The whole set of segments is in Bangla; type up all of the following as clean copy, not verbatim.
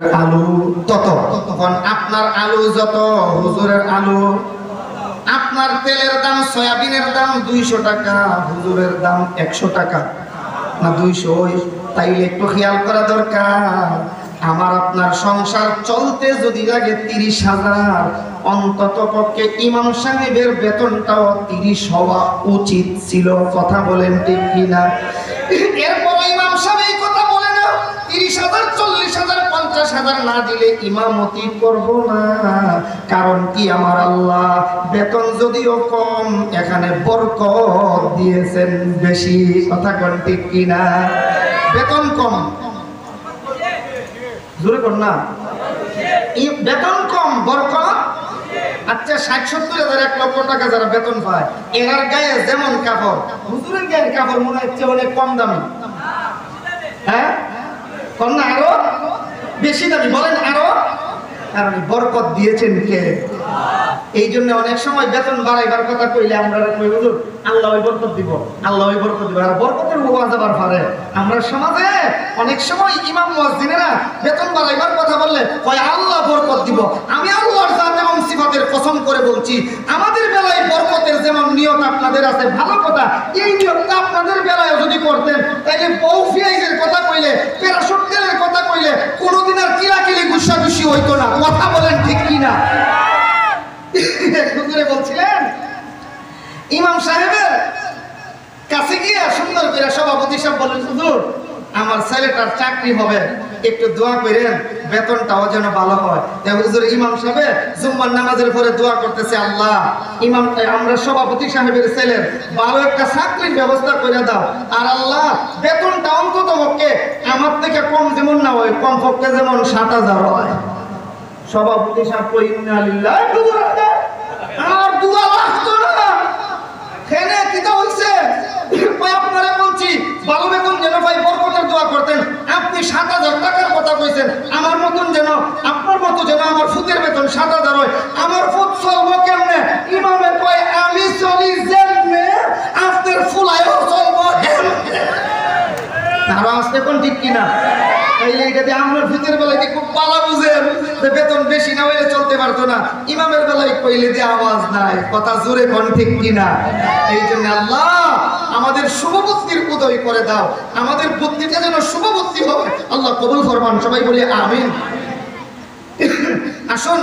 আলু তত, তখন আপনার আলু যত হুজুরের আলু, আপনার তেলের দাম সয়াবিনের দাম 200 টাকা, হুজুরের দাম 100 টাকা না 200, তাইলে একটু খেয়াল করা দরকার। আমার আপনার সংসার চলতে যদি লাগে 30,000, অন্তত পক্ষে ইমাম সাহেবের বেতনটাও 30 হওয়া উচিত ছিল। কথা বলেন ঠিক কিনা? এরপর ইমাম সাহেব এই কথা বলে না 30,000, 40,000, 50,000 না দিলে ইমামতি করব না। কারণ কি, আমার আল্লাহ বেতন যদিও কম, এখানে বরকত দিয়েছেন বেশি। কথা কোন ঠিক কিনা? বেতন কম, জোরে কর না, বেতন কম বরকত। আচ্ছা 60-70,000, 1 লক্ষ টাকা যারা বেতন পায়, এনার গায়ে যেমন কাপড়, হুজুরের গায়ের কাপড় মনে হচ্ছে অনেক কম দামি। হ্যাঁ কম না, আরো বেশি দামি? বলেন আরো। কারণ বরকত দিয়েছেন কে? এই জন্য অনেক সময় বেতন বাড়াইবার কথা কইলে আমরা কই হুজুর আল্লাহ ওই বরকত দিব, আল্লাহ ওই বরকত দিব, আর বরকতের ওয়াজ আবার পারে। আমরা সমাজে অনেক সময় ইমাম মুয়াজ্জিনেরা বেতন বাড়াইবার কথা বললে কয় আল্লাহ বরকত দিব। আমি আল্লাহর জাত এবং সিফাতের কসম করে বলছি, আমাদের বেলায় বরকতের যেমন নিয়ত আপনাদের আছে, ভালো কথা, এই নিয়তটা আপনাদের বেলায় যদি করতেন তাইলে বউ ফিয়াইজের কথা কইলে, প্যারাশুট তেলের কথা কইলে কোনোদিন আর কিলাকিলি গুসাগুসি হইতো না। কথা বলেন ঠিক কিনা? হুজুরে বলছিলেন ইমাম সাহেবের কাছে গিয়ে সুন্দর করে সভাপতি সাহেব বলেন, হুজুর আমার ছেলেটার চাকরি হবে, একটু দোয়া করেন, বেতনটাও যেন ভালো হয়। হুজুর ইমাম সাহেব জুম্মার নামাজের পরে দোয়া করতেছে, আল্লাহ ইমাম আমরা সভাপতি সাহেবের ছেলের ভালো একটা চাকরির ব্যবস্থা করে দাও, আর আল্লাহ বেতনটা অন্তত পক্ষে আমার থেকে কম যেমন না হয়, কম পক্ষে যেমন 7,000 হয়। সভাপতি সাহেব কই ইন্না লিল্লাহি ওয়া ইন্না ইলাইহি রাজিউন, আর দোয়া লাগতো না। কেনে কিটা হইছে? কই আপনারে বলছি ভালো বেতন যেন ভাই বরকতের দোয়া করতেন, আপনি 7,000 টাকার কথা কইছেন। আমার মতন যেন, আপনার মতো যেন আমার ফুতের বেতন 7,000 হয়, আমার ফুত চলবো কেমনে? ইমামে কয় আমি চলি যেমনে আপনার ফুলায়ও চলবো এমনে। আরো আসতে কোন ঠিক কিনা? তাইলে এটাতে আমরা ফুতের বেলায় খুব পালা বুঝেন যে বেতন বেশি না হইলে চলতে পারতো না, ইমামের বেলায় কইলে যে আওয়াজ নাই। কথা জোরে কোন ঠিক কিনা? এই জন্য আল্লাহ আমাদের শুভবুদ্ধির উদয় করে দাও, আমাদের বুদ্ধিটা যেন শুভবুদ্ধি হয়। আল্লাহ কবুল ফরমান, সবাই বলি আমিন। আসুন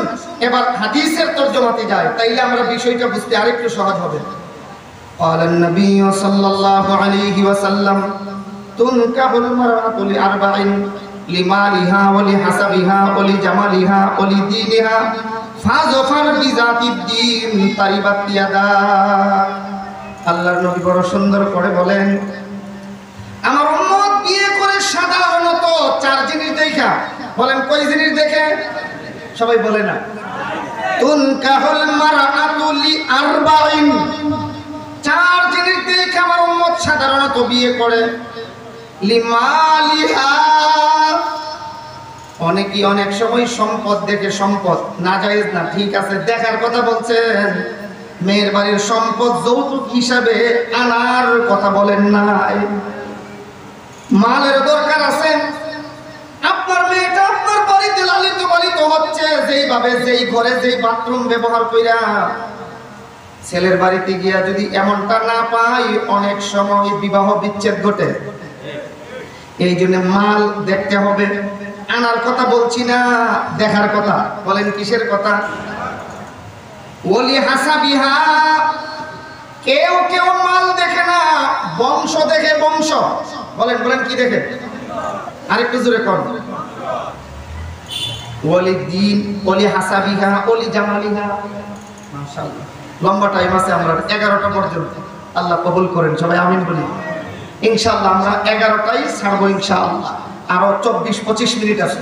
এবার হাদিসের তরজমাতে যাই, তাইলে আমরা বিষয়টা বুঝতে আরেকটু সহজ হবে। قال النبي صلى الله عليه وسلم تنكح المرأة لأربع لمالها ولحسبها ولجمالها ولدينها فاظفر بذات الدين تربت يداك। আল্লাহর নবী বড় সুন্দর করে বলেন, আমার উম্মত বিয়ে করে সাধারণত 4 জিনিস দেখা। বলেন কয় জিনিস দেখে? সবাই বলে না। তুনকাহুল মারআতু লিআরবাইন, 4 জিনিস দেখে আমার উম্মত সাধারণত বিয়ে করে। লিমালিহা, অনেকেই অনেক সময় সম্পদ দেখে, সম্পদ নাজায়েজ না, ঠিক আছে, দেখার কথা বলছেন। মেয়ের বাড়ির সম্পদ যৌতুক হিসাবে আনার কথা বলেন নাই। মালের দরকার আছে, আপনার মেয়েটা আপনার বাড়িতে লালিত পালিত হচ্ছে, যেইভাবে যেই ঘরে যেই বাথরুম ব্যবহার কইরা, ছেলের বাড়িতে গিয়া যদি এমনটা না পাই, অনেক সময় বিবাহ বিচ্ছেদ ঘটে। এই জন্য মাল দেখতে হবে। আনার কথা বলছি না, দেখার কথা। বলেন কিসের কথা? ওলি হাসাবিহা, কেউ কেউ মাল দেখে না, বংশ দেখে। বংশ বলেন, বলেন কি দেখে? আরেকটু জোরে কর। ওলি দিন, ওলি হাসাবিহা, ওলি জামালিহা। মাশাআল্লাহ, লম্বা টাইম আছে আমরা 11টা পর্যন্ত। আল্লাহ কবুল করেন, সবাই আমিন বলি। ইনশাআল্লাহ আমরা 11টাই ছাড়বো ইনশাআল্লাহ, আরো 24-25 মিনিট আছে।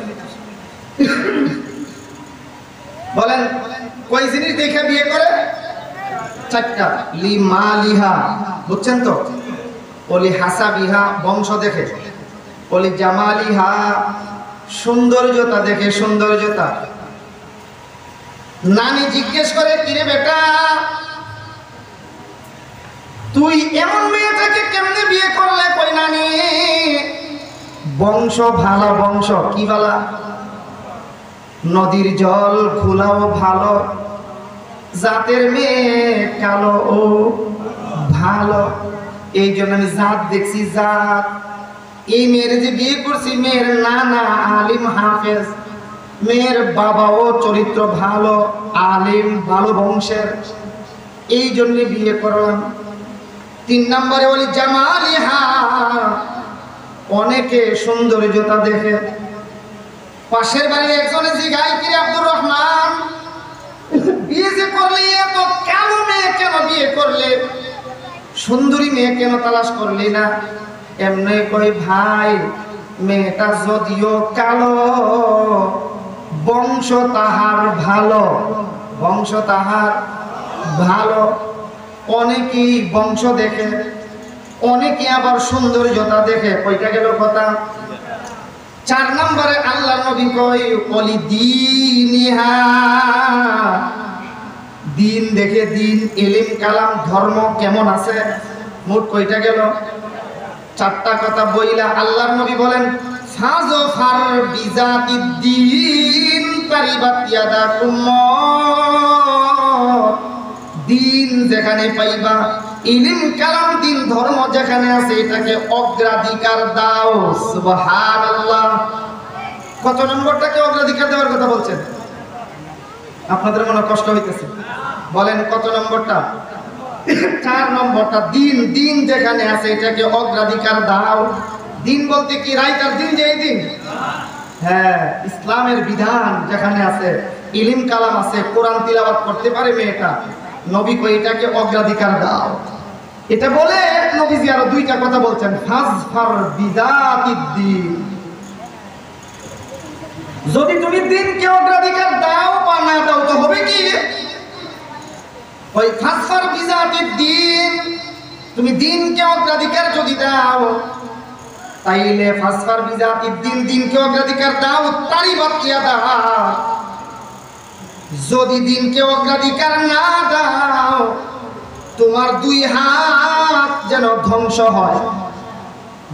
বলেন কয় জিনিস দেখে বিয়ে করে? 4টা। লিমালিহা, বুঝছেন তো? ওলি হাসাবিহা, বংশ দেখে। ওলি জামালিহা, সৌন্দর্যতা দেখে, সৌন্দর্যতা। নানি জিজ্ঞেস করে, কিরে বেটা তুই এমন মেয়েটাকে কেমনে বিয়ে করলে? কই নানি বংশ ভালো। বংশ কি ভালো? নদীর জল ঘোলাও ভালো, জাতের মেয়ে কালো ও ভালো। এই জন্য আমি জাত দেখছি, জাত। এই মেয়ের যে বিয়ে করছি, মেয়ের নানা আলিম হাফেজ, মেয়ের বাবাও চরিত্র ভালো, আলিম, ভালো বংশের, এই জন্য বিয়ে করলাম। 3 নম্বরে বলি জামালিহা, অনেকে সৌন্দর্যতা দেখে। পাশের বাড়ির একজনে জিজ্ঞাসা কি আব্দুর রহমান, বিয়ে যে করলে এত কালো মেয়ে কেন বিয়ে করলে, সুন্দরী মেয়ে কেন তালাশ করলি না? এমনি কই ভাই, মেয়েটা যদিও কালো, বংশ তাহার ভালো, বংশ তাহার ভালো। অনেকেই বংশ দেখে, অনেকে আবার সৌন্দর্যতা দেখে। কয়টা গেল কথা? 4 নম্বরে আল্লাহ নবী কয় ওলি দীনিহা, দিন দেখে, দিন, ইলম, কালাম, ধর্ম কেমন আছে। মোট কয়টা গেল? 4টা কথা বইলা আল্লাহ নবী বলেন ফাজফার বিজাতিদ্দিন তারিবাত ইয়াদাকুম, দিন যেখানে পাইবা, ইলম, কালাম, দিন, ধর্ম যেখানে আছে, এটাকে অগ্রাধিকার দাও। সুবহানাল্লাহ। কত নম্বরটাকে অগ্রাধিকার দেওয়ার কথা বলছেন? আপনাদের মনে কষ্ট হইতেছে, বলেন কত নম্বরটা? 4 নম্বরটা, দিন, দিন যেখানে আছে এটাকে অগ্রাধিকার দাও। দিন বলতে কি রাইতার দিন, যে এই দিন? হ্যাঁ, ইসলামের বিধান যেখানে আছে, ইলম কালাম আছে, কোরআন তিলাওয়াত করতে পারে মেয়েটা, নবী কই এটাকে অগ্রাধিকার দাও। এটা বলে নবীজি আরো 2টা কথা বলছেন, ফাজফার বিজাতিদ্দিন, যদি তুমি দিনকে অগ্রাধিকার দাও বা না দাও তো হবে কি? ওই ফাজফার বিজাতিদ্দিন, তুমি দিনকে অগ্রাধিকার যদি দাও, তাইলে ফাজফার বিজাতিদ্দিন, দিনকে অগ্রাধিকার দাও। তারিবাত ইয়াদা, যদি দিনকে অগ্রাধিকার না দাও, তোমার 2 হাত যেন ধ্বংস হয়।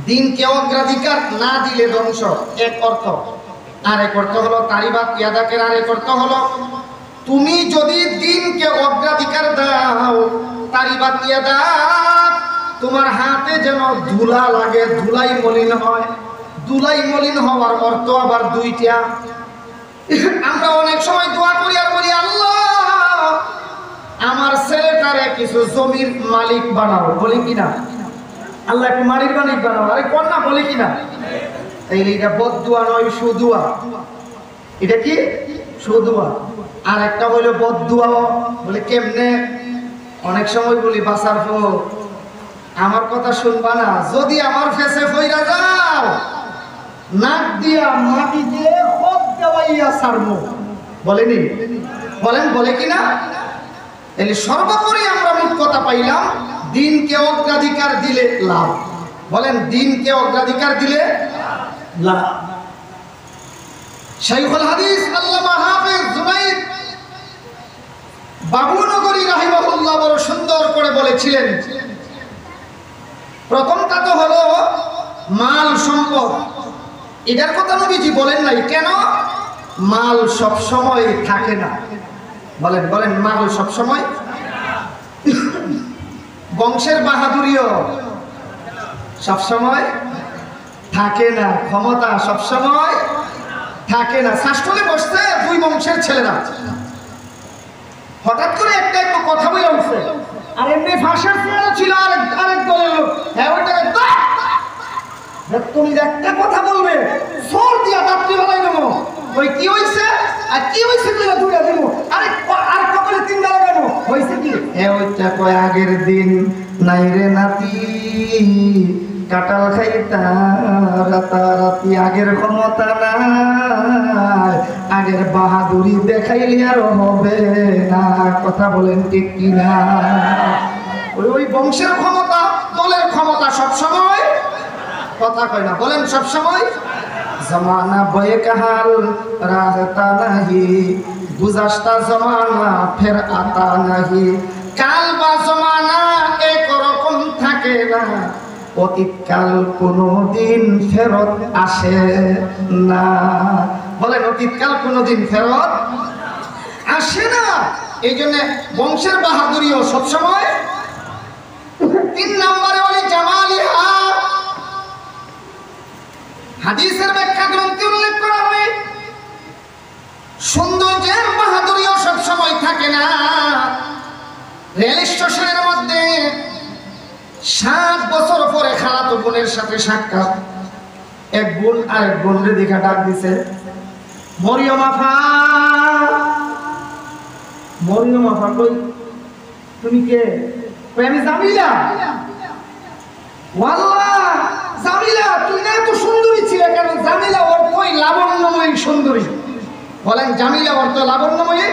দিনকে অগ্রাধিকার না দিলে ধ্বংস, এক অর্থ। আরেক অর্থ হলো তারিবাত ইয়াদাকের আরেক অর্থ হলো, তুমি যদি দিনকে অগ্রাধিকার দাও, তারিবাত ইয়াদা, তোমার হাতে যেন ধুলা লাগে, ধুলাই মলিন হয়। ধুলাই মলিন হওয়ার অর্থ আবার 2টা। আমরা অনেক সময় দোয়া করি আর বলি, আল্লাহ আমার ছেলেটারে কিছু জমির মালিক বানাও, বলি কিনা? আল্লাহ একটু মালিক বানাও, আরে কন্যা, বলি কিনা? তাইলে এটা বদদুয়া নয়, সুদুয়া। এটা কি? সুদুয়া। আর একটা হইলো বদদুয়া। বলে কেমনে? অনেক সময় বলি, বাসার ফো, আমার কথা শুনবা না, যদি আমার ফেসে ফইরা যাও, নাক দিয়া মাটি দিয়ে খোপ দেওয়াইয়া ছাড়বো, বলেনি? বলেন, বলে কিনা? তাহলে সর্বোপরি আমরা মোট কথা পাইলাম, দিনকে অগ্রাধিকার দিলে লাভ। বলেন, দিনকে অগ্রাধিকার দিলে লাভ। শাইখুল হাদিস আল্লামা হাফেজ জুনাইদ বাবুনগরী রাহিমাহুল্লাহ বড় সুন্দর করে বলেছিলেন, প্রথমটা তো হলো মাল সম্পদ। এটার কথা নবীজি বলেন নাই, কেন? মাল সব সময় থাকে না। বলেন, বলেন, মাল সব সময়। বংশের বাহাদুরিও সব সময় থাকে না, ক্ষমতা সব সময় থাকে না। শাস্ত্রে বসছে 2 বংশের ছেলেরা, হঠাৎ করে একটা একটু কথা বলে উঠছে, আর এমনি ভাষার ছেলে ছিল আরেক দলের লোক। হ্যাঁ, ওইটাকে তুমি একটা কথা বলবে, সর দিয়া রাত্রি বেলায় দেবো। ওই কি হয়েছে আর কি হয়েছে, তুই দুইটা দেবো। আরে আর কপালে 3 বেলা কেন হয়েছে কি? হ্যাঁ, ওইটা কয় আগের দিন নাই রে নাতি, কাটাল খাইতা রাতারাতি, আগের ক্ষমতা নাই, আগের বাহাদুরি দেখাইলে আর হবে না। কথা বলেন ঠিক কিনা? ওই বংশের ক্ষমতা, দলের ক্ষমতা সব সময় কথা কয় না। বলেন, সব সময়। জমানা বয়ে কাহাল রাহতা নাহি, গুজাশতা জমানা ফের আতা নাহি। কাল বা জমানা একরকম থাকে না, অতীতকাল কোনোদিন ফেরত আসে না। বলেন অতীতকাল কোনোদিন ফেরত আসে না। এই জন্য বংশের বাহাদুরিও সবসময়। 3 নম্বরে বলি জামালিহা, হাদিসের ব্যাখ্যা গ্রন্থে উল্লেখ করা হয় সৌন্দর্যের বাহাদুরিও সবসময় থাকে না। রেল স্টেশনের মধ্যে 7 বছর পরে খালাতো বোনের সাথে সাক্ষাৎ, এক বোন আর এক বোনরে দেখা ডাক দিছে, মরিয়ম আফা। মরিয়ম আফা কই, তুমি কে? আমি জামিলা। ওয়াল্লাহ জামিলা, তুই না এত সুন্দরী ছিলে কেন? জামিলা অর্থ লাবণ্যময়ী সুন্দরী। বলেন জামিলা অর্থ লাবণ্যময়ী।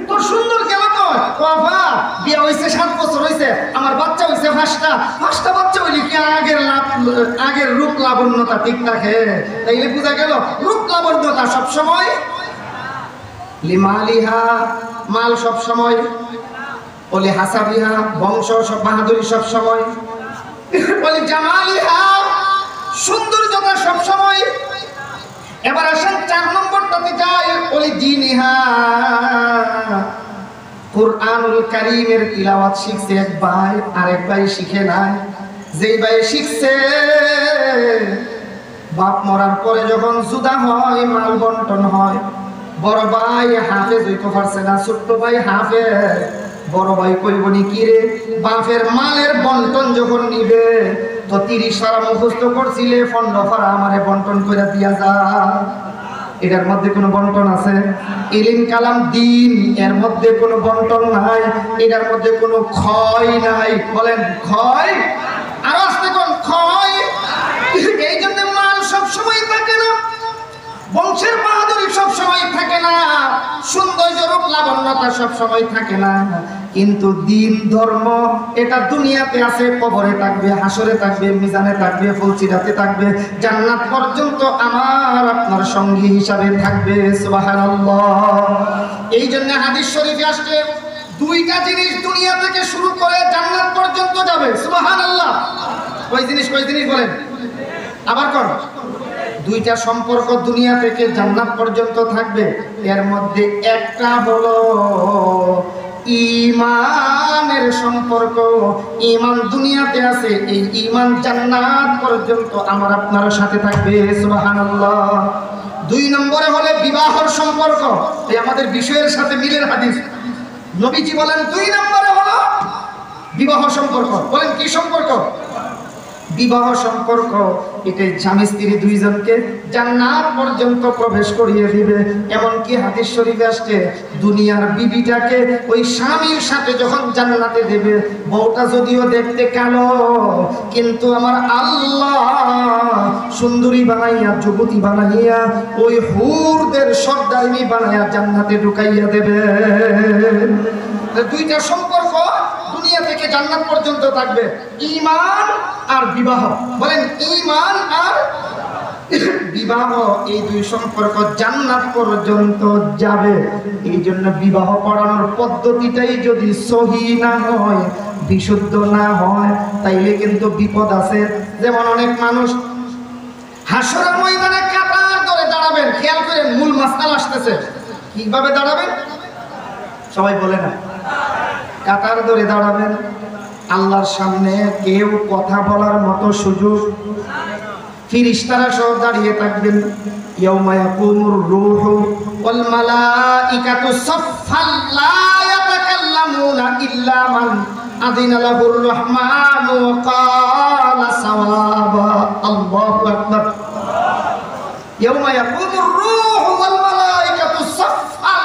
তোর সুন্দর কেন তো? বাবা বিয়ে হয়েছে 7 বছর হয়েছে, আমার বাচ্চা হয়েছে 5টা বাচ্চা হইলে কি আগের রূপ লাবণ্যতা ঠিক থাকে? তাইলে বোঝা গেল রূপ লাবণ্যতা সবসময়। লিমালিহা, মাল সবসময়। বলে হাসাবিহা, বংশ সব বাহাদুরি সবসময়। বলে জামালিহা, সৌন্দর্যতা সবসময়। এবার আসেন 4 নম্বরটাতে যাই, বলি দীনিহা। কুরআনুল কারীমের তিলাওয়াত শিখছে এক ভাই, আরেক ভাই শিখে নাই। যেই ভাই শিখছে, বাপ মরার পরে যখন জুদা হয়, মাল বন্টন হয়, বড় ভাই হাফেজ হইতে পারছে না, ছোট্ট ভাই হাফেজ। বড় ভাই কইবনি কি রে, বাপের মালের বন্টন যখন নিবে তো 30 সারা মুখস্থ করছিলে, 15 ফারা আমারে বন্টন করে দিয়া যা। এটার মধ্যে কোনো বন্টন আছে? ইলম কালাম দিন, এর মধ্যে কোনো বন্টন নাই, এটার মধ্যে কোনো ক্ষয় নাই। বলেন ক্ষয়। আর আসতে কোন ক্ষয়। এই জন্য মাল সবসময় থাকে না, বংশের বাহাদুরি সবসময় থাকে না, সৌন্দর্য রূপ লাবণ্যতা সবসময় থাকে না। কিন্তু দিন ধর্ম এটা দুনিয়াতে আছে, কবরে থাকবে, হাসরে থাকবে, মিজানে থাকবে, ফুলসিরাতে থাকবে, জান্নাত পর্যন্ত আমার আপনার সঙ্গী হিসাবে থাকবে। সুবহানাল্লাহ। এই জন্য হাদিস শরীফে আসছে 2টা জিনিস দুনিয়া থেকে শুরু করে জান্নাত পর্যন্ত যাবে। সুবহানাল্লাহ। কই জিনিস বলেন আবার কোন? 2টা সম্পর্ক দুনিয়া থেকে জান্নাত পর্যন্ত থাকবে। এর মধ্যে একটা হলো ঈমানের সম্পর্ক। ঈমান দুনিয়াতে আছে, এই ঈমান জান্নাত পর্যন্ত আমার আপনার সাথে থাকবে। সুবহানাল্লাহ। 2 নম্বরে হলে বিবাহের সম্পর্ক। এই আমাদের বিষয়ের সাথে মিলের হাদিস। নবীজি বলেন 2 নম্বরে হলো বিবাহ সম্পর্ক। বলেন কি সম্পর্ক? বিবাহ সম্পর্ক। এটাই স্বামী স্ত্রী 2 জনকে জান্নাত পর্যন্ত প্রবেশ করিয়ে দিবে। এমনকি হাদিস শরীফে আসছে দুনিয়ার বিবিটাকে ওই স্বামীর সাথে যখন জান্নাতে দেবে, বউটা যদিও দেখতে কালো, কিন্তু আমার আল্লাহ সুন্দরী বানাইয়া, যুবতী বানাইয়া, ওই হুরদের সর্দারিনী বানাইয়া জান্নাতে ঢুকাইয়া দেবে। 2টা সম্পর্ক দুনিয়া থেকে জান্নাত পর্যন্ত থাকবে, ঈমান আর বিবাহ। বলেন ঈমান আর বিবাহ, এই 2 সম্পর্ক জান্নাত পর্যন্ত যাবে। এই জন্য বিবাহ পড়ানোর পদ্ধতিটাই যদি সহি না হয়, বিশুদ্ধ না হয়, তাইলে কিন্তু বিপদ আছে। যেমন অনেক মানুষ হাসরের ময়দানে কাতার ধরে দাঁড়াবেন, খেয়াল করেন মূল মাসআলা আসতেছে। কিভাবে দাঁড়াবেন? সবাই বলে না, কাতার ধরে দাঁড়াবেন। আল্লাহর সামনে কেউ কথা বলার মতো সুযোগ, ফেরেশতারা সহ দাঁড়িয়ে থাকবেন। ইয়াউমা ইয়াকুমুর রূহু ওয়াল মালাইকাতু সাফফান লা ইয়াতাকাল্লামুনা ইল্লা মান আযিনা লাহুর রহমানু ওয়া ক্বালা সাওয়াবা। আল্লাহু আকবার। ইয়াউমা ইয়াকুমুর রূহু ওয়াল মালাইকাতু সাফফান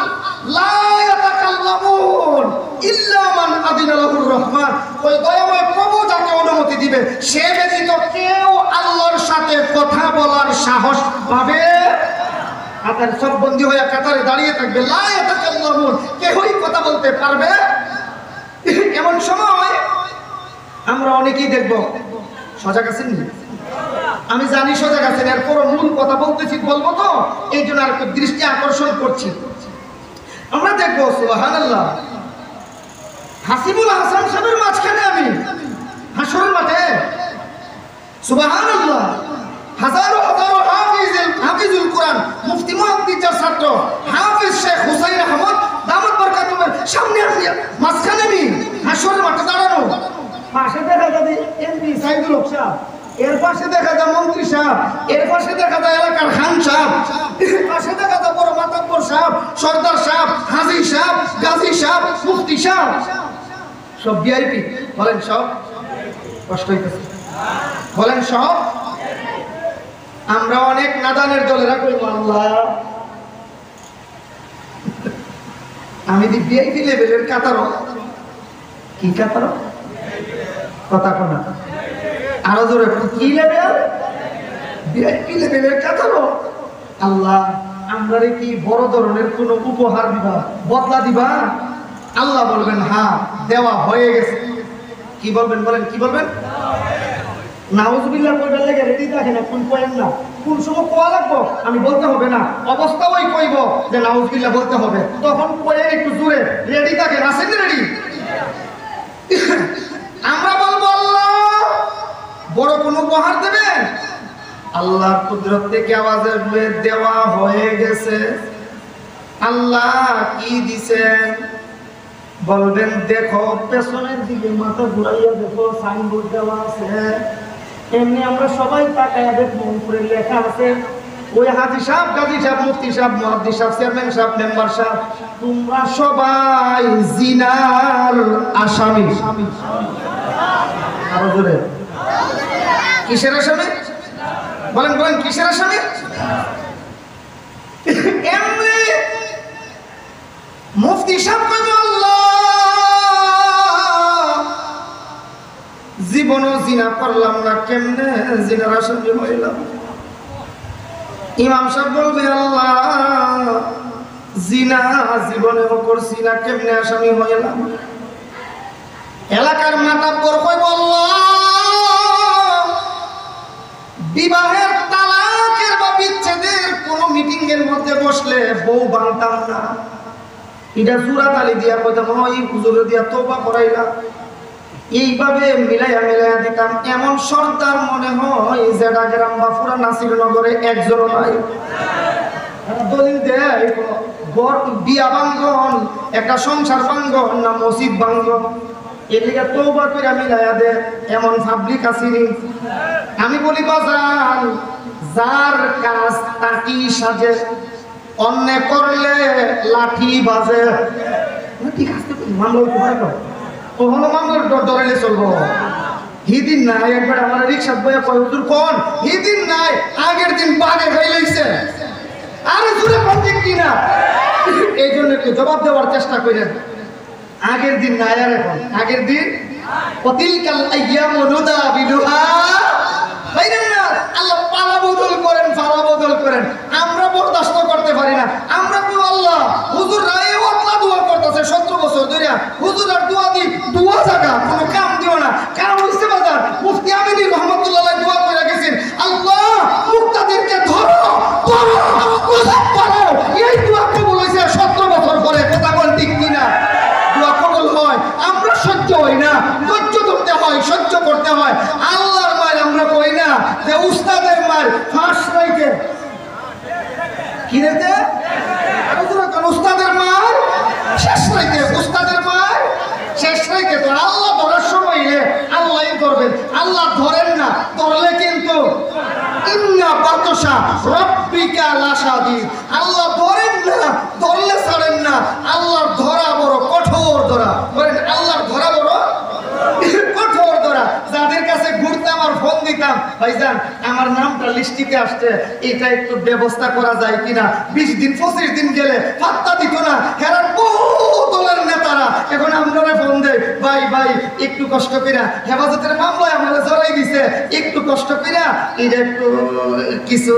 লা ইয়াতাকাল্লামুন ইল্লা মান আযিনা লাহুর রহমান। ওই দয়াময় প্রভু যাকে অনুমতি দিবে, সে ব্যতীত কেউ আল্লাহর সাথে কথা বলার সাহস পাবে। কাতার সব বন্দী হয়ে কাতারে দাঁড়িয়ে থাকবে, লা ইয়াতাকাল্লামুন, কেউই কথা বলতে পারবে। এমন সময় আমরা অনেকেই দেখব, সজাগ আছেন? আমি জানি সজাগ আছেন, এরপর মূল কথা বলতেছি, বলবো তো, এই জন্য আর দৃষ্টি আকর্ষণ করছি। আমরা দেখবো সুবহানাল্লাহ, হাসিবুল হাসান সাহেবের মাঝখানে আমি হাসরের মাঠে, সুবহানাল্লাহ, হাজারো হাজারো হাফিজুল কোরআন হাসান মুফতি মুহাদ্দিসের ছাত্র হাফেজ শেখ হুসাইন আহমদ দামাত বরকাতুমের সামনে আমি মাঝখানে আমি হাসরের মাঠে দাঁড়ানো, পাশে দেখা যাবে এমপি সাইদুল হক সাহেব, এর পাশে দেখা যায় মন্ত্রী সাহেব, এর পাশে দেখা যায় এলাকার খান সাহেব, এর পাশে দেখা যায় বড় মাতাব্বর সাহেব, সর্দার সাহেব, হাজি সাহেব, গাজী সাহেব, মুফতি সাহেব, সব ভিআইপি। বলেন সব কষ্ট হইতেছে, বলেন সব। আমরা অনেক নাদানের দলেরা কই আল্লাহ আমি দি ভিআইপি লেভেলের কাতারও, কি কাতারও কথা কোনা আরো জোরে কি লেভেল, ভিআইপি লেভেলের কাতারও। আল্লাহ আমরা কি বড় ধরনের কোন উপহার দিবা, বদলা দিবা? আল্লাহ বলবেন হ্যাঁ দেওয়া হয়ে গেছে। কি বলবেন বলেন, কি বলবেন? নাউজুবিল্লাহ কইবার লাগে রেডি থাকে না, কোন কয়েন না কোন সময় কোয়া লাগবো আমি বলতে হবে না, অবস্থা ওই কইব যে নাউজুবিল্লাহ বলতে হবে, তখন কয়েন একটু জোরে রেডি থাকে, আছেন রেডি? আমরা বলবো আল্লাহ বড় কোন উপহার দেবেন, আল্লাহর কুদরত থেকে আওয়াজ আসবে দেওয়া হয়ে গেছে। আল্লাহ কি দিছেন? বলবেন দেখো পেছনের দিকে মাথা ঘুরাইয়া দেখো সাইনবোর্ড দেওয়া আছে, এমনি আমরা সবাই তাকায়া দেখবো উপরে লেখা আছে ওই হাজি সাহেব, গাজী সাহেব, মুফতি সাহেব, মুহাদ্দিস সাহেব, চেয়ারম্যান সাহেব, মেম্বার সাহেব তোমরা সবাই জিনার আসামি। আরো জোরে কিসের আসামি? বলেন বলেন কিসের আসামি? এমনি মুফতি সাহেব কইব আল্লাহ জীবনও জিনা করলাম না, কেমনে জিনার আসামি হইলাম? ইমাম সাহেব বলবে আল্লাহ জিনা জীবনেও করছি না, কেমনে আসামি হইলাম? এলাকার মাতাব্বর কইব আল্লাহ বিবাহের তালাকের বা বিচ্ছেদের কোন মিটিং এর মধ্যে বসলে বউ বানতাম না, এটা জুরা তালি দিয়া কইতাম ওই হুজুরে দিয়া তওবা করাইলা, এইভাবে মিলাইয়া মিলাইয়া দিতাম। এমন সর্দার মনে হয় জেডা গ্রাম বা পুরা নাসিরনগরে একজনও নাই। দলিল দেয় বিয়া ভাঙ্গন, একটা সংসার ভাঙ্গন না মসজিদ ভাঙ্গন, এদিকে তওবা করে মিলাইয়া দে এমন পাবলিক আসেনি। আমি বলি বাজান যার কাজ তাকি সাজে, অন্যায় করলে লাঠি বাজে। ঠিক আছে মামলা হইতে কখনো মামলার ডরাইলে চলবো। হিদিন নাই একবার আমার রিক্সা বইয়া কয় হুজুর কোন হিদিন নাই, আগের দিন বাগে হয়ে লইছে, আরে জুড়ে কোন দিক কিনা, এই জন্য একটু জবাব দেওয়ার চেষ্টা করেন। আগের দিন নাই আর এখন আগের দিন অতিলকাল আইয়ামু নুদাবিলুহা বাইনান নাস। আল্লাহ পালা বদল করেন, ফালা বদল করেন, আমরা বরদাস্ত করতে পারি না। আমরা বলি আল্লাহ হুজুর রায়ে ওয়াতলা দোয়া করতেছে 17 বছর ধরে, হুজুর আর দোয়া দি দোয়া জায়গা কোনো কাম দিও না, কারণ হইছে বাজার মুফতি আমিনী রহমাতুল্লাহ আলাইহি দোয়া করে গেছেন আল্লাহ মুক্তাদেরকে ধরো ধরো ওয়াজাব করো। এই দোয়া কবুল হইছে 17 বছর পরে, কথা বল ঠিক কিনা? দোয়া কবুল হয়, আমরা সহ্য হই না, ধৈর্য ধরতে হয়, সহ্য করতে হয়। আল্লাহর মার আমরা কই না যে উস্তাদের মার ফাঁস রাইতে কি রেতে উস্তাদের মার শেষ রাইতে, উস্তাদের মার শেষ রাইতে। তো আল্লাহ ধরার সময় আল্লাহই ধরবেন, আল্লাহ ধরেন না, ধরলে কিন্তু ইন্না বাতশা রাব্বিকা লাশাদীদ। আল্লাহ ধরেন না, ধরলে ছাড়েন না। আল্লাহর ধরা বড় কঠোর ধরা। বলেন আল্লাহর ধরা বড় কঠোর ধরা। যাদের কাছে ঘুরতাম আর ফোন দিতাম ভাইজান আমার নামটা লিস্টিতে আসছে, এটা একটু ব্যবস্থা করা যায় কিনা, 20 দিন 25 দিন গেলে পাত্তা দিত না। হেরার বহু দলের নেতারা এখন আমরা ফোন দেয় ভাই ভাই একটু কষ্ট কইরা হেফাজতের মামলায় আমাদের জড়াই দিছে, একটু কষ্ট কইরা এটা একটু কিছু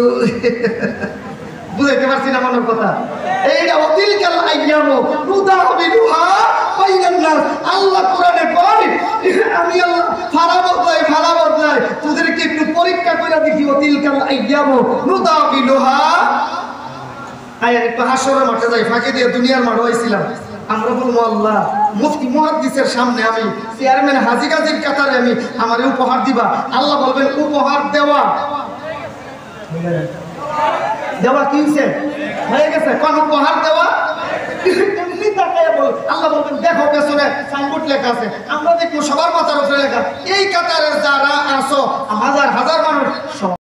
বুঝাইতে পারছি না মনের কথা। এইটা অতিলকাল আইয়ামু নুদাবিলুহা বাইনান নাস। আল্লাহ কোরআনে কয় আমি আল্লাহ ফারা বদলাই তোদেরকে একটু পরীক্ষা করে দেখি। অতিলকাল আইয়ামু নুদাবিলুহা। আয়ার একটু হাসরের মাঠে যাই, ফাঁকে দিয়ে দুনিয়ার মাঠ হইছিলাম। আমরা বলবো আল্লাহ মুফতি মুহাদ্দিসের সামনে আমি চেয়ারম্যান হাজী গাজীর কাতারে আমি আমারে উপহার দিবা। আল্লাহ বলবেন উপহার দেওয়া দেওয়া কি হয়েছে? হয়ে গেছে। কোন উপহার দেওয়া? এমনি তাকায় বল, আল্লাহ বলবেন দেখো পেছনে সাইনবোর্ড লেখা আছে, আমরা দেখবো সবার মাথার উপরে লেখা। এই কাতারে যারা আসো হাজার হাজার মানুষ